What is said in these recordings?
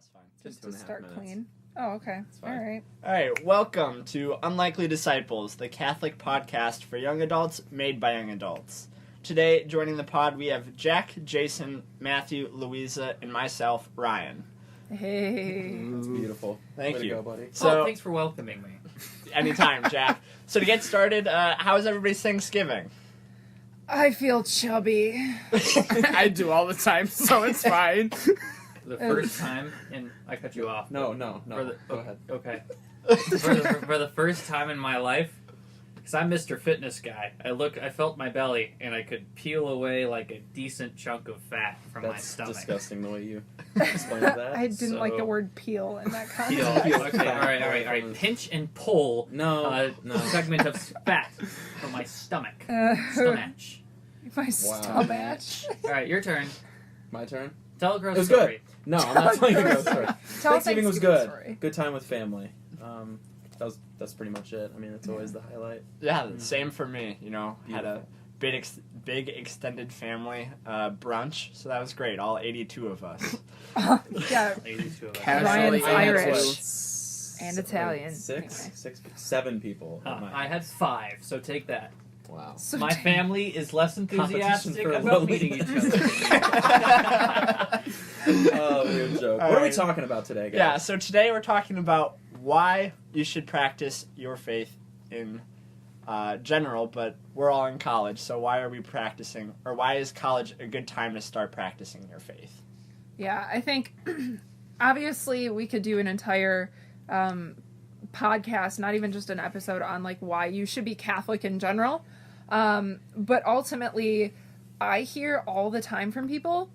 that's fine. Just to start clean. Oh, okay. All right. All right, welcome to Unlikely Disciples, the Catholic podcast for young adults made by young adults. Today, joining the pod, we have Jack, Jason, Matthew, Louisa, and myself, Ryan. Hey. That's beautiful. Thank Way you. to go, buddy. So, thanks for welcoming me. Anytime, Jack. So to get started, how was everybody's Thanksgiving? I feel chubby. I do all the time, so it's fine. The first time, and I cut you off. No. Go ahead. Okay. for the first time in my life, because I'm Mr. Fitness guy, I felt my belly, and I could peel away like a decent chunk of fat from my That's stomach. disgusting the way you explained that. I didn't like the So- word peel in that Peel. context. Okay, all right. Pinch and pull. No. Segment of fat from my stomach. Stomach. My stomach. All right, your turn. My turn? Tell a gross It was story. good. No, I'm not telling you a ghost story. Tell us Thanksgiving was good. story. Good time with family. That's pretty much it. I mean, it's always the highlight. Yeah, same for me. Had a Beautiful. big extended family brunch, so that was great. All 82 of us. Yeah. 82 of us. Ryan's I had Irish. And Italian. Seven people. at my I had 5, so take that. Wow. So My family is less enthusiastic Competition for about lonely. meeting each other. Oh, weird joke. All What are we right. talking about today, guys? Yeah, so today we're talking about why you should practice your faith in general, but we're all in college, so why are we practicing, or why is college a good time to start practicing your faith? Yeah, I think obviously we could do an entire podcast, not even just an episode on like why you should be Catholic in general. But ultimately, I hear all the time from people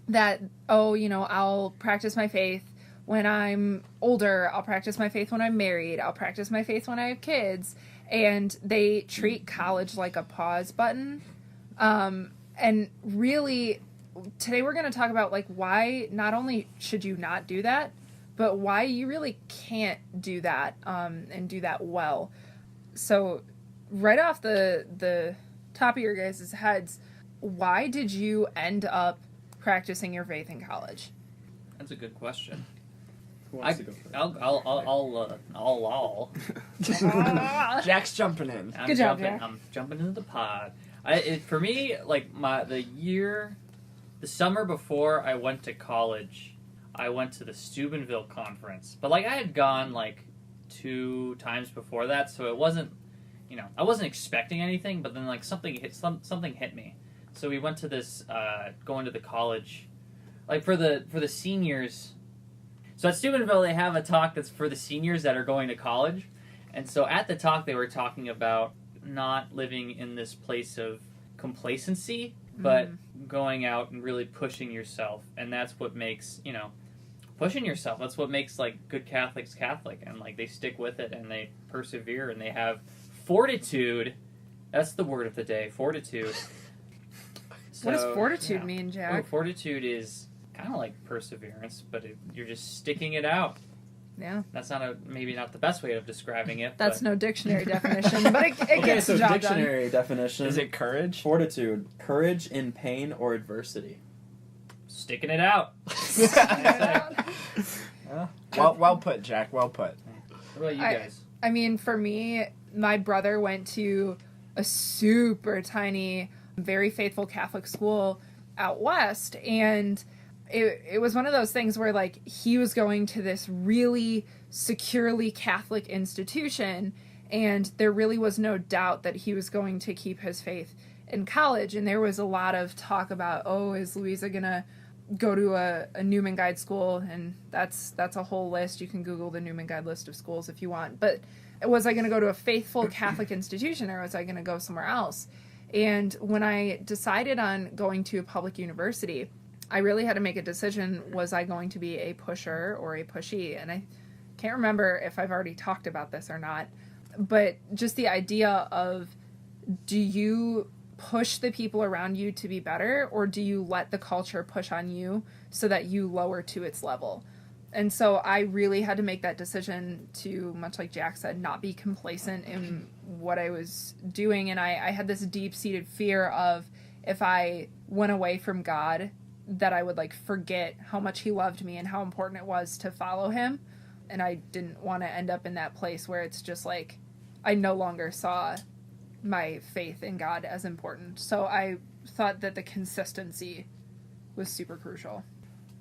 that, I'll practice my faith when I'm older. I'll practice my faith when I'm married. I'll practice my faith when I have kids. And they treat college like a pause button. And really, today we're going to talk about like why not only should you not do that, but why you really can't do that and do that well. So right off the top of your guys' heads, why did you end up practicing your faith in college? That's a good question. Who wants to go first? I'll. Jack's jumping in. Good job, Jack. I'm jumping into the pod. For me, like the summer before I went to college, I went to the Steubenville conference. But like I had gone like 2 times before that, so it wasn't, I wasn't expecting anything. But then like something hit me. So we went to this going to the college, like for the seniors. So at Steubenville, they have a talk that's for the seniors that are going to college. And so at the talk, they were talking about not living in this place of complacency, but going out and really pushing yourself. And that's what makes, pushing yourself. That's what makes, like, good Catholics Catholic. And, like, they stick with it and they persevere and they have fortitude. That's the word of the day, fortitude. What does fortitude mean, Jack? Fortitude is kind of like perseverance, but you're just sticking it out. Yeah. That's maybe not the best way of describing it. That's but no dictionary definition, but it Okay, gets so the job dictionary definition. Is it courage? Fortitude. Courage in pain or adversity. sticking it out. done. Well put, Jack. Well put. What about you guys? I mean, for me, my brother went to a super tiny, very faithful Catholic school out west, and it was one of those things where, like, he was going to this really securely Catholic institution, and there really was no doubt that he was going to keep his faith in college. And there was a lot of talk about, oh, is Louisa gonna go to a Newman Guide school? And that's a whole list. You can Google the Newman Guide list of schools if you want. But was I going to go to a faithful Catholic institution, or was I going to go somewhere else? And when I decided on going to a public university, I really had to make a decision. Was I going to be a pusher or a pushy? And I can't remember if I've already talked about this or not, but just the idea of, do you push the people around you to be better, or do you let the culture push on you so that you lower to its level? And so I really had to make that decision to, much like Jack said, not be complacent in what I was doing. And I had this deep-seated fear of, if I went away from God that I would like forget how much he loved me and how important it was to follow him. And I didn't want to end up in that place where it's just like I no longer saw my faith in God as important. So I thought that the consistency was super crucial.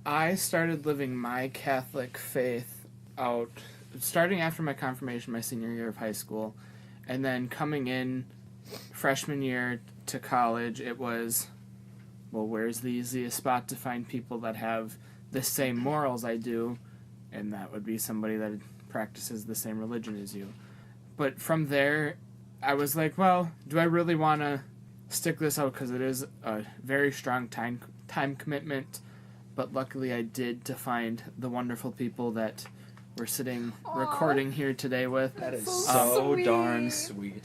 I started living my Catholic faith out starting after my confirmation, my senior year of high school, and then coming in freshman year to college, it was, well, where's the easiest spot to find people that have the same morals I do? And that would be somebody that practices the same religion as you. But from there, I was like, well, do I really want to stick this out? Because it is a very strong time commitment. But luckily I did to find the wonderful people that we're sitting recording here today with. That is so so sweet. darn sweet.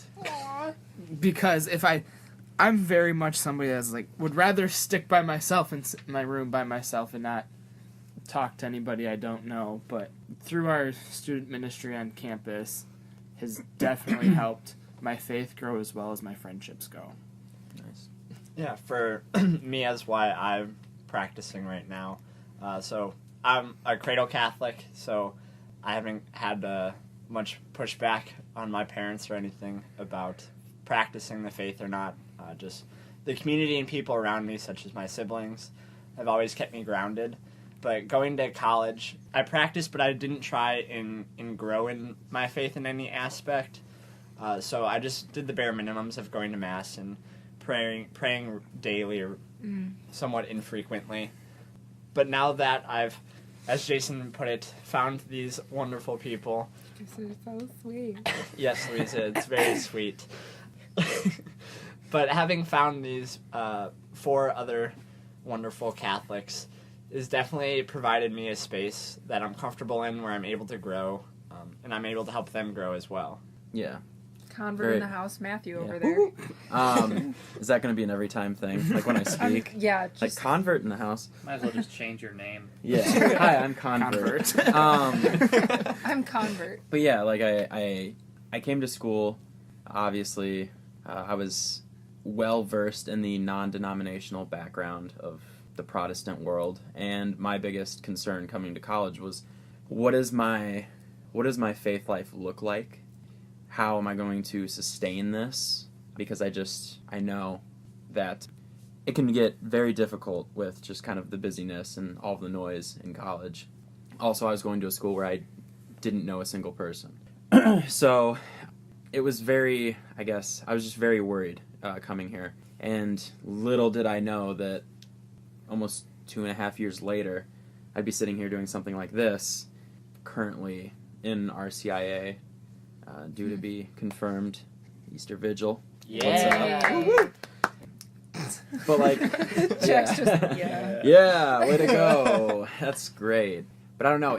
Because if I'm very much somebody that's like, would rather stick by myself and sit in my room by myself and not talk to anybody I don't know. But through our student ministry on campus has definitely helped my faith grow as well as my friendships go. Nice. Yeah, for me as why I'm practicing right now. So I'm a cradle Catholic, so I haven't had much pushback on my parents or anything about practicing the faith or not. Just the community and people around me, such as my siblings, have always kept me grounded. But going to college, I practiced, but I didn't try and grow in my faith in any aspect. So I just did the bare minimums of going to Mass and praying daily or somewhat infrequently. But now that I've, as Jason put it, found these wonderful people. This is so sweet. Yes, Louisa, it's very sweet. But having found these 4 other wonderful Catholics has definitely provided me a space that I'm comfortable in, where I'm able to grow, and I'm able to help them grow as well. Yeah. Convert in the house, Matthew Yeah. over there. Is that going to be an every time thing? Like when I speak? Yeah, Like just convert in the house? Might as well just change your name. Yeah. Hi, I'm convert. I'm convert. But yeah, like I came to school, obviously, I was well versed in the non-denominational background of the Protestant world, and my biggest concern coming to college was, what does my faith life look like? How am I going to sustain this? Because I know that it can get very difficult with just kind of the busyness and all of the noise in college. Also, I was going to a school where I didn't know a single person. So it was I was just very worried coming here. And little did I know that almost 2.5 years later, I'd be sitting here doing something like this, currently in RCIA, due to be confirmed Easter Vigil. Yeah. But like, Jack's yeah. Yeah, way to go. That's great. But I don't know,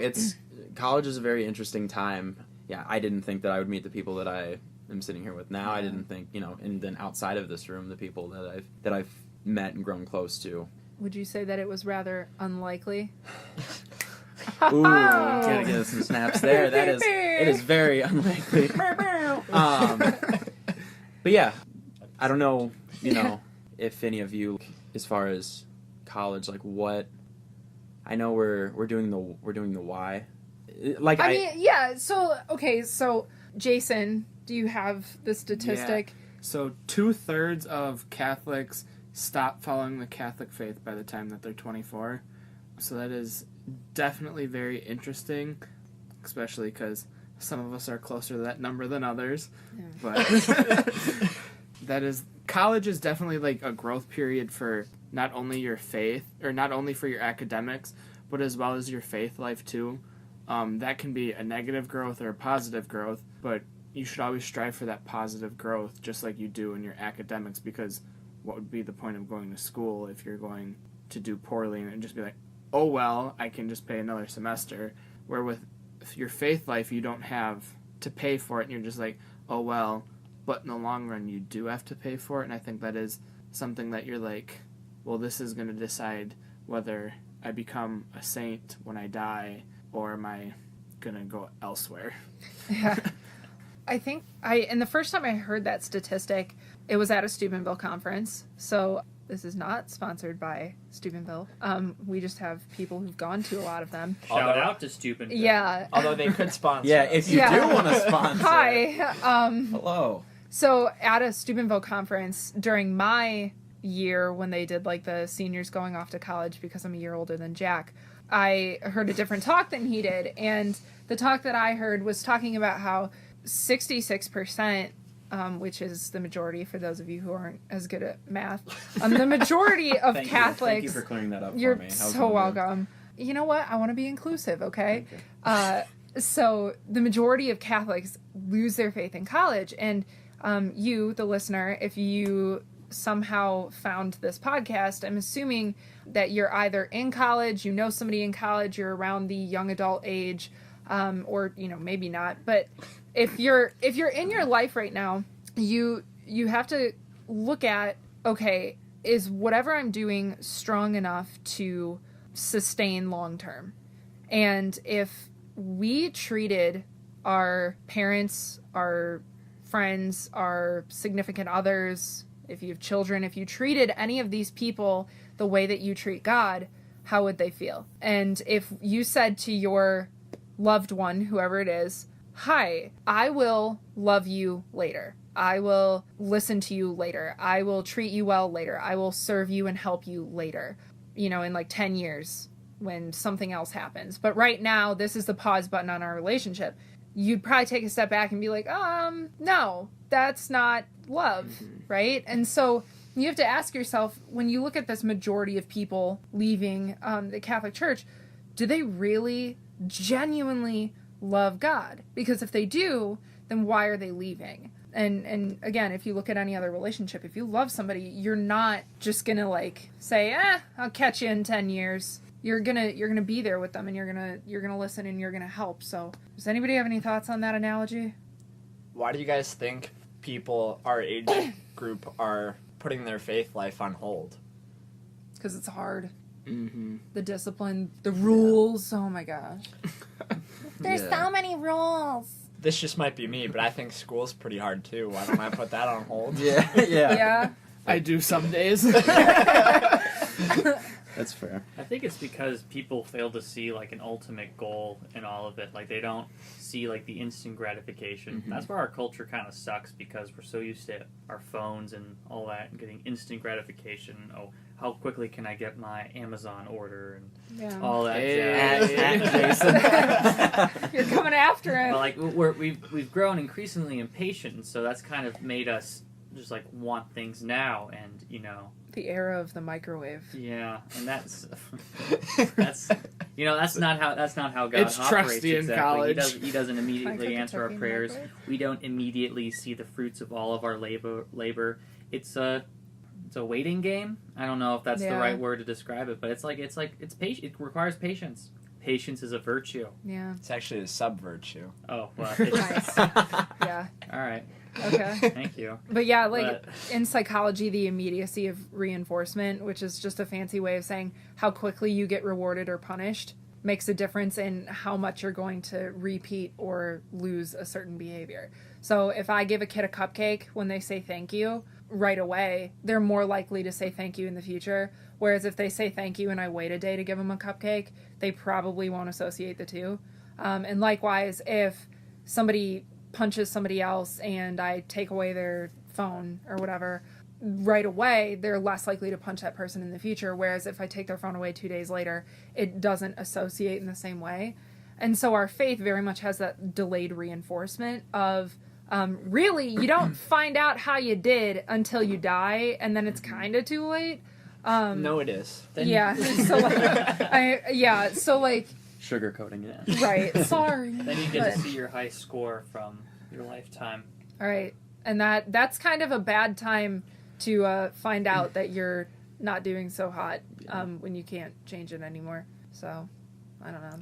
college is a very interesting time. Yeah, I didn't think that I would meet the people that I am sitting here with now. I didn't think, and then outside of this room, the people that I've met and grown close to. Would you say that it was rather unlikely? Ooh, gotta get some snaps there. It is very unlikely. But yeah, I don't know, if any of you, as far as college, like what, I know we're doing the why. Like I mean, yeah. So okay, so Jason, do you have the statistic? Yeah. So 2/3 of Catholics stop following the Catholic faith by the time that they're 24. So that is definitely very interesting, especially because some of us are closer to that number than others. Yeah. But college is definitely like a growth period for not only your faith, or not only for your academics, but as well as your faith life too. That can be a negative growth or a positive growth, but you should always strive for that positive growth, just like you do in your academics, because what would be the point of going to school if you're going to do poorly and just be like, oh well, I can just pay another semester, where with your faith life you don't have to pay for it and you're just like, oh well, but in the long run you do have to pay for it. And I think that is something that you're like, well, this is going to decide whether I become a saint when I die, or am I going to go elsewhere? Yeah. I think and the first time I heard that statistic, it was at a Steubenville conference. So This is not sponsored by Steubenville. We just have people who've gone to a lot of them. Shout out to Steubenville. Yeah. Although they could sponsor. Yeah, us. if you do want to sponsor. Hi. Hello. So at a Steubenville conference during my year when they did like the seniors going off to college, because I'm a year older than Jack, I heard a different talk than he did. And the talk that I heard was talking about how 66%, which is the majority for those of you who aren't as good at math, the majority of Thank Catholics. Thank you for clearing that up You're for me. so welcome. You know what? I want to be inclusive, okay? So the majority of Catholics lose their faith in college. And you, the listener, if you somehow found this podcast, I'm assuming that you're either in college, you know somebody in college, you're around the young adult age, or, you know, maybe not. But if you're in your life right now, you have to look at, okay, is whatever I'm doing strong enough to sustain long term? And if we treated our parents, our friends, our significant others, if you have children, if you treated any of these people the way that you treat God, how would they feel? And if you said to your loved one, whoever it is, hi, I will love you later. I will listen to you later. I will treat you well later. I will serve you and help you later, you know, in like 10 years when something else happens. But right now, this is the pause button on our relationship. You'd probably take a step back and be like, no, that's not love, right? And so you have to ask yourself, when you look at this majority of people leaving the Catholic Church, do they really genuinely love God? Because if they do, then why are they leaving? And again, if you look at any other relationship, if you love somebody, you're not just gonna like say, I'll catch you in 10 years. You're gonna be there with them, and you're gonna listen, and you're gonna help. So, does anybody have any thoughts on that analogy? Why do you guys think people our age group are putting their faith life on hold? Because it's hard. Mm-hmm. The discipline, the rules. Oh my gosh. There's so many rules. This just might be me, but I think school's pretty hard too. Why don't I put that on hold? Yeah. I do some days. That's fair. I think it's because people fail to see like an ultimate goal in all of it. Like they don't see like the instant gratification. Mm-hmm. That's where our culture kind of sucks, because we're so used to our phones and all that and getting instant gratification. Oh, how quickly can I get my Amazon order and all that jazz. You're coming after him. But like we've grown increasingly impatient, and so that's kind of made us just like want things now, and you know. The era of the microwave. Yeah, and that's you know that's not how God It's operates trusty in exactly. college. He doesn't immediately Can I cook a answer our turkey in the prayers. microwave? We don't immediately see the fruits of all of our labor. It's a waiting game. I don't know if that's the right word to describe it, but it's patient. It requires patience. Patience is a virtue. Yeah. It's actually a sub-virtue. Oh well. Nice. Yeah. All right. Okay. Thank you. But yeah, like in psychology, the immediacy of reinforcement, which is just a fancy way of saying how quickly you get rewarded or punished, makes a difference in how much you're going to repeat or lose a certain behavior. So if I give a kid a cupcake when they say thank you right away, they're more likely to say thank you in the future. Whereas if they say thank you and I wait a day to give them a cupcake, they probably won't associate the two. And likewise, if somebody punches somebody else and I take away their phone or whatever, right away, they're less likely to punch that person in the future. Whereas if I take their phone away 2 days later, it doesn't associate in the same way. And so our faith very much has that delayed reinforcement of, really, you don't find out how you did until you die, and then it's kind of too late. No, it is. Yeah. So like, Sugarcoating it. right. Sorry. Then you get to see your high score from your lifetime. All right. And that's kind of a bad time to find out that you're not doing so hot when you can't change it anymore. So, I don't know.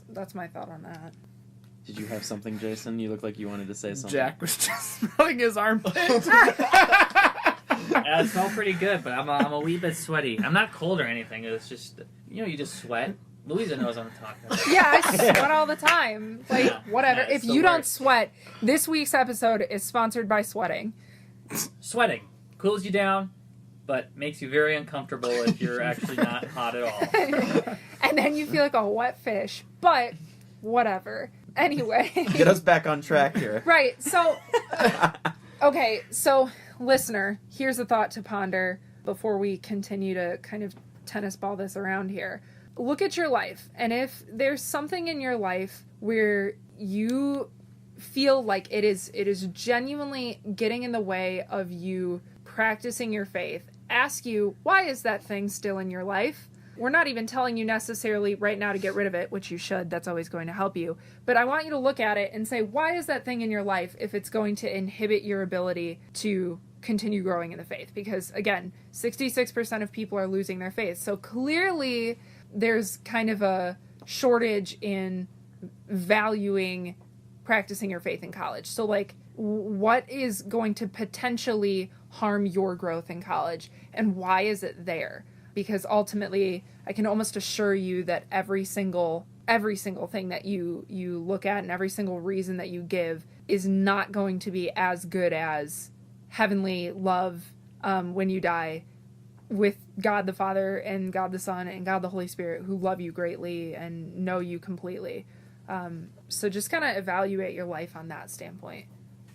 That's my thought on that. Did you have something, Jason? You look like you wanted to say something. Jack was just smelling his armpit. Yeah, it smelled pretty good, but I'm a wee bit sweaty. I'm not cold or anything. It's just, you just sweat. Louisa knows what I'm talking about. Yeah, I sweat all the time. Like, Yeah. whatever. Yeah, If it's the you don't worst. sweat, this week's episode is sponsored by sweating. Sweating cools you down, but makes you very uncomfortable if you're actually not hot at all. And then you feel like a wet fish, but whatever. Anyway. Get us back on track here. Right, so, okay, so listener, here's a thought to ponder before we continue to kind of tennis ball this around here. Look at your life, and if there's something in your life where you feel like it is genuinely getting in the way of you practicing your faith, ask you, why is that thing still in your life? We're not even telling you necessarily right now to get rid of it, which you should. That's always going to help you. But I want you to look at it and say, why is that thing in your life if it's going to inhibit your ability to continue growing in the faith? Because, again, 66% of people are losing their faith. So clearly there's kind of a shortage in valuing practicing your faith in college. So, like, what is going to potentially harm your growth in college, and why is it there? Because ultimately, I can almost assure you that every single thing that you look at and every single reason that you give is not going to be as good as heavenly love when you die with God the Father and God the Son and God the Holy Spirit, who love you greatly and know you completely. So just kind of evaluate your life on that standpoint.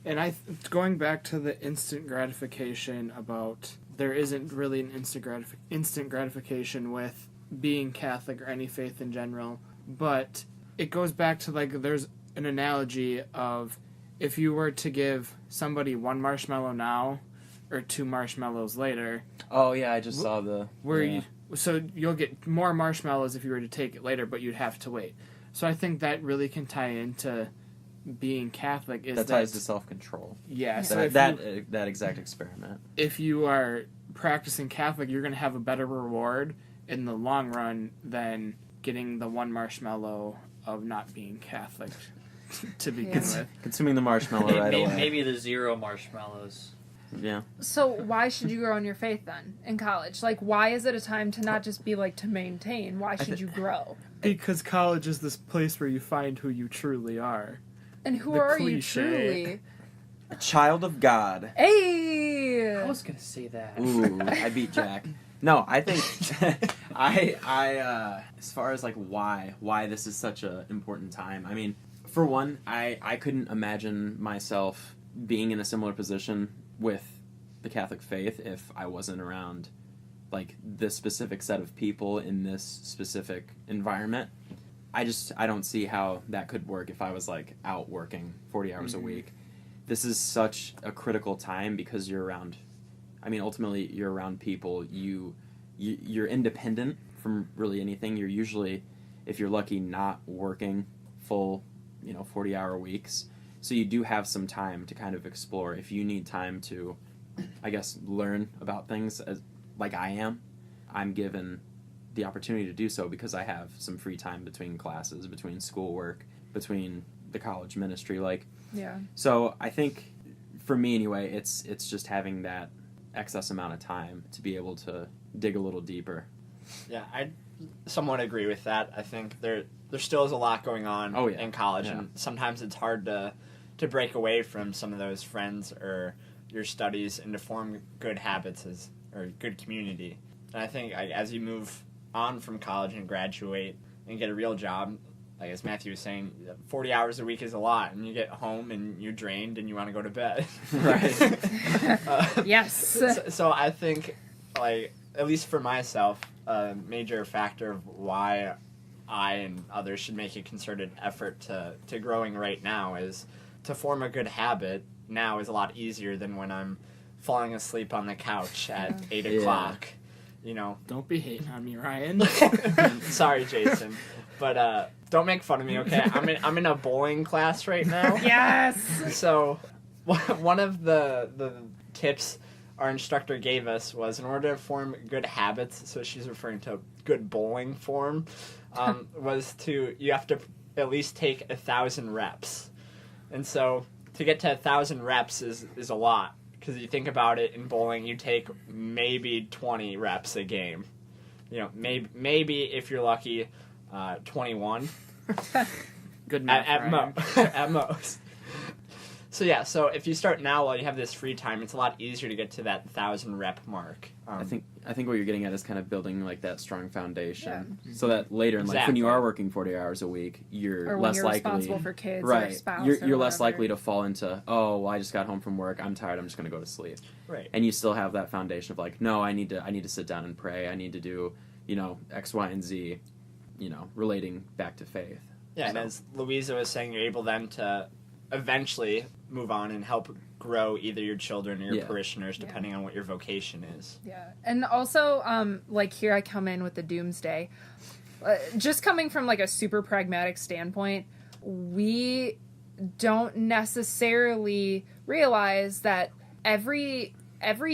And going back to the instant gratification about there isn't really an instant gratification with being Catholic or any faith in general, but it goes back to, like, there's an analogy of if you were to give somebody one marshmallow now or two marshmallows later. Oh yeah, I just saw the So you'll get more marshmallows if you were to take it later, but you'd have to wait. So I think that really can tie into being Catholic. That ties to self-control. Yeah. So that exact experiment. If you are practicing Catholic, you're going to have a better reward in the long run than getting the one marshmallow of not being Catholic to begin with. Consuming the marshmallow right away. Maybe the 0 marshmallows. Yeah. So why should you grow in your faith then in college? Like, why is it a time to not just be like to maintain? Why should you grow? Because college is this place where you find who you truly are. And who The are cliche. you truly? A child of God. Hey! I was gonna say that. Ooh, I beat Jack. No, I think I as far as like why this is such a important time. I mean, for one, I couldn't imagine myself being in a similar position with the Catholic faith if I wasn't around like this specific set of people in this specific environment. I don't see how that could work if I was like out working 40 hours a week. This is such a critical time because you're around, I mean, ultimately you're around people. You're independent from really anything. You're usually, if you're lucky, not working full, 40-hour weeks. So you do have some time to kind of explore. If you need time to, I guess, learn about things like I am, I'm given the opportunity to do so because I have some free time between classes, between schoolwork, between the college ministry. Yeah. So I think, for me anyway, it's just having that excess amount of time to be able to dig a little deeper. Yeah, I somewhat agree with that. I think there still is a lot going on in college, and sometimes it's hard to break away from some of those friends or your studies and to form good habits or good community. And I think as you move on from college and graduate and get a real job, like as Matthew was saying, 40 hours a week is a lot, and you get home and you're drained and you want to go to bed. Right. Yes. So I think, like, at least for myself, a major factor of why I and others should make a concerted effort to growing right now is to form a good habit now is a lot easier than when I'm falling asleep on the couch at 8 o'clock. Don't be hating on me, Ryan. Sorry, Jason. But don't make fun of me, okay? I'm in a bowling class right now. Yes! So one of the tips our instructor gave us was in order to form good habits, so she's referring to good bowling form, was you have to at least take 1,000 reps. And so to get to 1,000 reps is a lot. Because you think about it, in bowling, you take maybe 20 reps a game. Maybe if you're lucky, 21. Good math, at Ryan. At most. So if you start now while you have this free time, it's a lot easier to get to that 1,000 rep mark. I think what you're getting at is kind of building like that strong foundation, Yeah. so that later in life, when Exactly. you are working 40 hours a week, you're Or when less you're likely, responsible for kids or right? spouse You're or less whatever. likely to fall into, oh, well, I just got home from work, I'm tired, I'm just going to go to sleep. Right. And you still have that foundation of like, no, I need to sit down and pray. I need to do, X, Y, and Z, relating back to faith. Yeah, and as Louisa was saying, you're able then to eventually move on and help grow either your children or your parishioners, depending on what your vocation is. Yeah, and also, like here I come in with the doomsday. Just coming from like a super pragmatic standpoint, we don't necessarily realize that every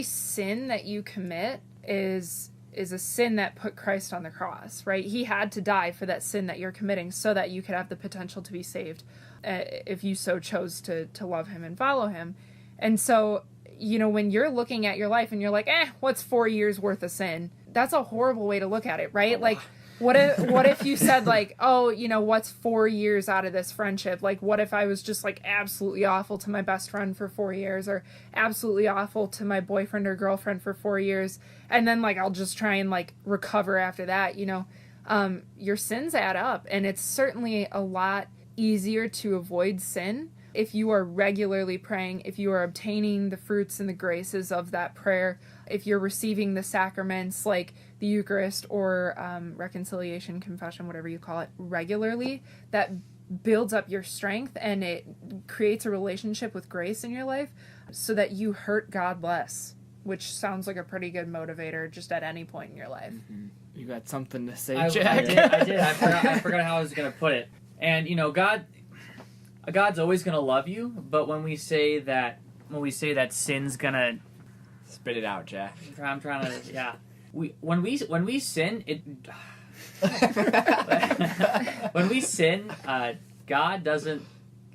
sin that you commit is a sin that put Christ on the cross, right? He had to die for that sin that you're committing so that you could have the potential to be saved if you so chose to love him and follow him. And so, when you're looking at your life and you're like, what's 4 years worth of sin? That's a horrible way to look at it, right? Like, what if you said like, oh, what's 4 years out of this friendship? Like, what if I was just like absolutely awful to my best friend for 4 years, or absolutely awful to my boyfriend or girlfriend for 4 years, and then like I'll just try and like recover after that? Your sins add up, and it's certainly a lot easier to avoid sin if you are regularly praying, if you are obtaining the fruits and the graces of that prayer, if you're receiving the sacraments like the Eucharist or reconciliation, confession, whatever you call it, regularly. That builds up your strength and it creates a relationship with grace in your life so that you hurt God less, which sounds like a pretty good motivator just at any point in your life. Mm-hmm. You got something to say, I Jack? did. I forgot how I was going to put it. And, God's always going to love you, but when we say that sin's going to... Spit it out, Jack. I'm trying to, yeah. When we sin, when we sin, God doesn't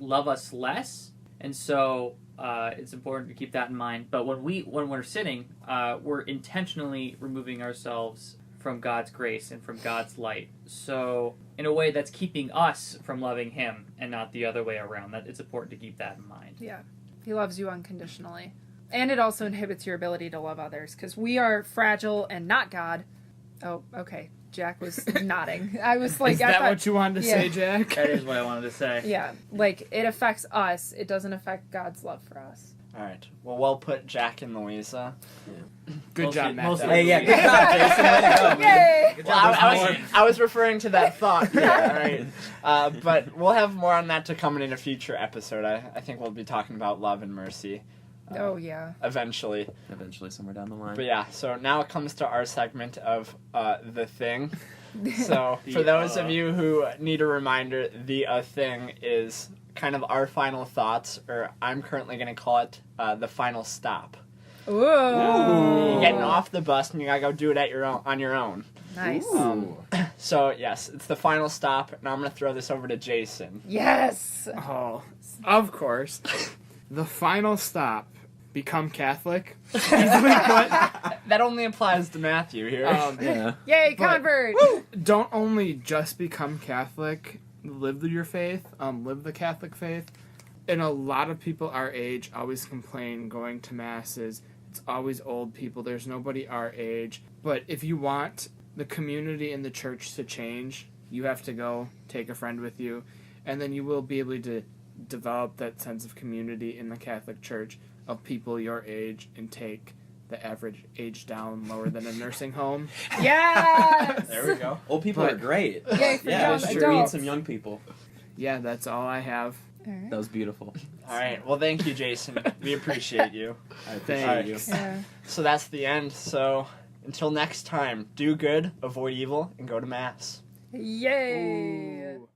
love us less, and so it's important to keep that in mind. But when we're sinning, we're intentionally removing ourselves from God's grace and from God's light. So in a way, that's keeping us from loving Him and not the other way around. That it's important to keep that in mind. Yeah, He loves you unconditionally. And it also inhibits your ability to love others, because we are fragile and not God. Oh, okay. Jack was nodding. I was like... Is that what you wanted to say, Jack? That is what I wanted to say. Yeah, like, it affects us. It doesn't affect God's love for us. All right. Well put, Jack and Louisa. Good job, Matt. Hey, yeah, good job, Jason. Way to go, Yay! Good Well, job. I was referring to that thought. Yeah, right. But we'll have more on that to come in a future episode. I think we'll be talking about love and mercy. Oh, yeah. Eventually, somewhere down the line. But yeah, so now it comes to our segment of The Thing. So for those of you who need a reminder, The Thing is kind of our final thoughts, or I'm currently going to call it the final stop. Ooh. You're getting off the bus and you gotta go do it on your own. Nice. So yes, it's the final stop, and I'm going to throw this over to Jason. Yes! Oh, of course. The final stop. Become Catholic. Easily put. That only applies to Matthew here. Yeah. Yay, But- convert! Don't only just become Catholic, live your faith, live the Catholic faith. And a lot of people our age always complain going to masses. It's always old people. There's nobody our age. But if you want the community in the church to change, you have to go, take a friend with you, and then you will be able to develop that sense of community in the Catholic Church of people your age and take the average age down lower than a nursing home. Yes! There we go. Old people But- are great. Yay for Yeah, young sure. Meet adults. some young people. Yeah, that's all I have. Alright. That was beautiful. All right. Well, thank you, Jason. We appreciate you. I appreciate Thanks. you. Yeah. So that's the end. So until next time, do good, avoid evil, and go to Mass. Yay! Ooh.